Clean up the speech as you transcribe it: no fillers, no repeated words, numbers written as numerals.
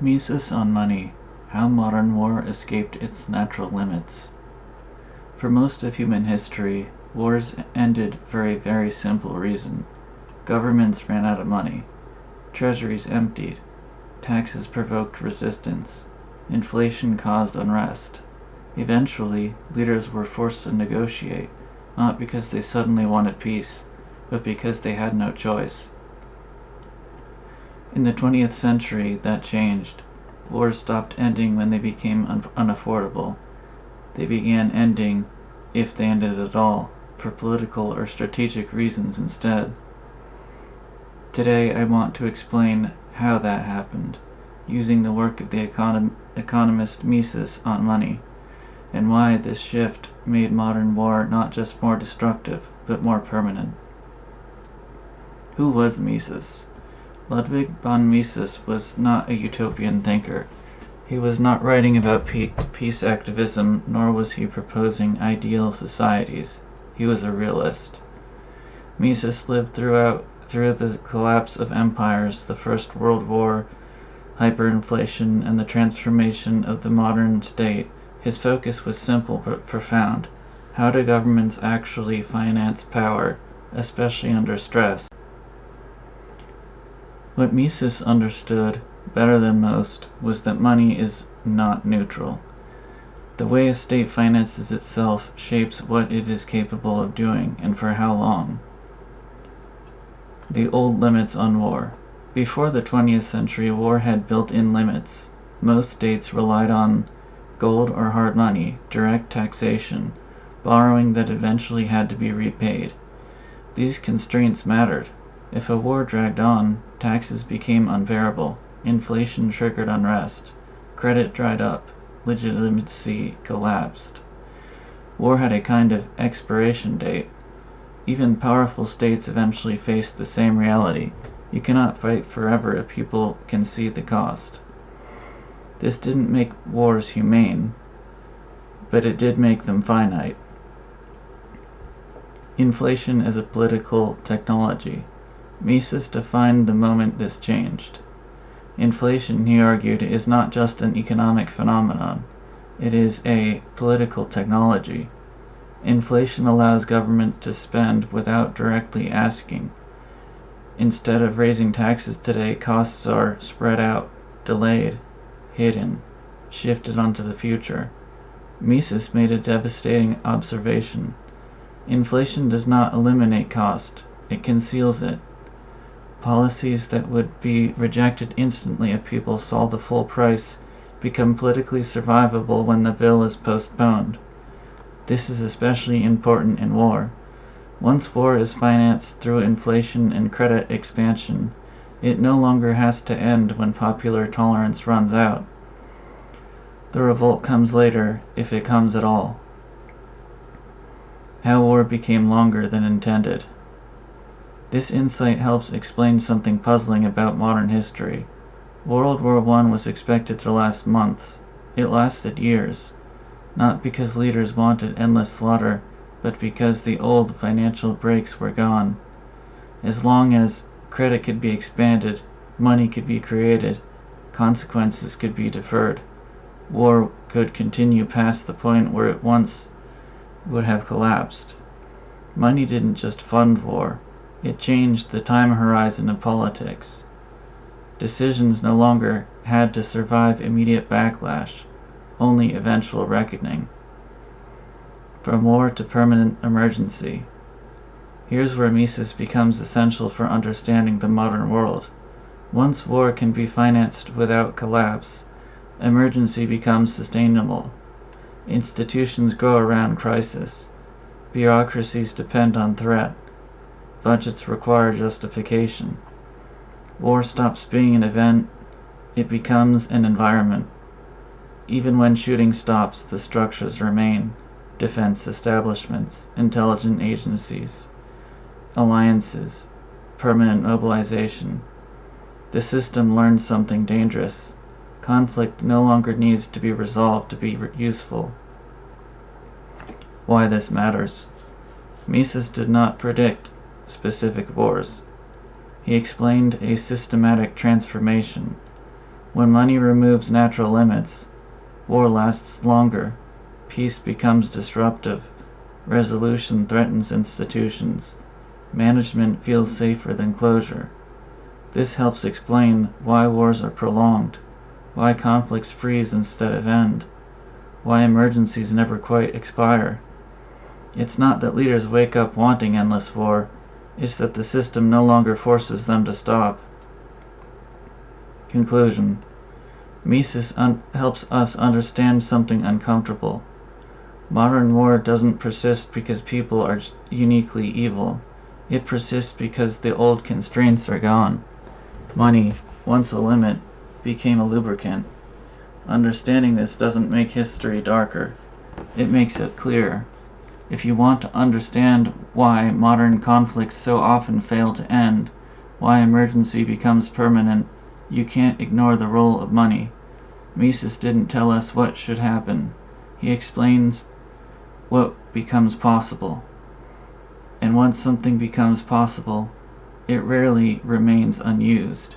Mises on money: how modern war escaped its natural limits. For most of human history, wars ended for a very simple reason. Governments ran out of money. Treasuries emptied. Taxes provoked resistance. Inflation caused unrest. Eventually, leaders were forced to negotiate, not because they suddenly wanted peace, but because they had no choice. In the 20th century, that changed. Wars stopped ending when they became unaffordable. They began ending, if they ended at all, for political or strategic reasons instead. Today I want to explain how that happened, using the work of the economist Mises on money, and why this shift made modern war not just more destructive, but more permanent. Who was Mises? Ludwig von Mises was not a utopian thinker. He was not writing about peace activism, nor was he proposing ideal societies. He was a realist. Mises lived through the collapse of empires, the First World War, hyperinflation, and the transformation of the modern state. His focus was simple but profound. How do governments actually finance power, especially under stress? What Mises understood better than most was that money is not neutral. The way a state finances itself shapes what it is capable of doing and for how long. The old limits on war. Before the 20th century, war had built-in limits. Most states relied on gold or hard money, direct taxation, borrowing that eventually had to be repaid. These constraints mattered. If a war dragged on, taxes became unbearable, inflation triggered unrest, credit dried up, legitimacy collapsed. War had a kind of expiration date. Even powerful states eventually faced the same reality. You cannot fight forever if people can see the cost. This didn't make wars humane, but it did make them finite. Inflation as a political technology. Mises defined the moment this changed. Inflation, he argued, is not just an economic phenomenon. It is a political technology. Inflation allows governments to spend without directly asking. Instead of raising taxes today, costs are spread out, delayed, hidden, shifted onto the future. Mises made a devastating observation. Inflation does not eliminate cost, it conceals it. Policies that would be rejected instantly if people saw the full price become politically survivable when the bill is postponed. This is especially important in war. Once war is financed through inflation and credit expansion, it no longer has to end when popular tolerance runs out. The revolt comes later, if it comes at all. How war became longer than intended. This insight helps explain something puzzling about modern history. World War I was expected to last months. It lasted years, not because leaders wanted endless slaughter, but because the old financial brakes were gone. As long as credit could be expanded, money could be created, consequences could be deferred, war could continue past the point where it once would have collapsed. Money didn't just fund war. It changed the time horizon of politics. Decisions no longer had to survive immediate backlash, only eventual reckoning. From war to permanent emergency. Here's where Mises becomes essential for understanding the modern world. Once war can be financed without collapse, emergency becomes sustainable. Institutions grow around crisis. Bureaucracies depend on threat. Budgets require justification. War stops being an event, it becomes an environment. Even when shooting stops, the structures remain. Defense establishments, intelligence agencies, alliances, permanent mobilization. The system learns something dangerous. Conflict no longer needs to be resolved to be useful. Why this matters. Mises did not predict specific wars. He explained a systematic transformation. When money removes natural limits, war lasts longer, peace becomes disruptive, resolution threatens institutions, management feels safer than closure. This helps explain why wars are prolonged, why conflicts freeze instead of end, why emergencies never quite expire. It's not that leaders wake up wanting endless war, it's that the system no longer forces them to stop. Conclusion. Mises helps us understand something uncomfortable. Modern war doesn't persist because people are uniquely evil. It persists because the old constraints are gone. Money, once a limit, became a lubricant. Understanding this doesn't make history darker. It makes it clearer. If you want to understand why modern conflicts so often fail to end, why emergency becomes permanent, you can't ignore the role of money. Mises didn't tell us what should happen. He explains what becomes possible. And once something becomes possible, it rarely remains unused.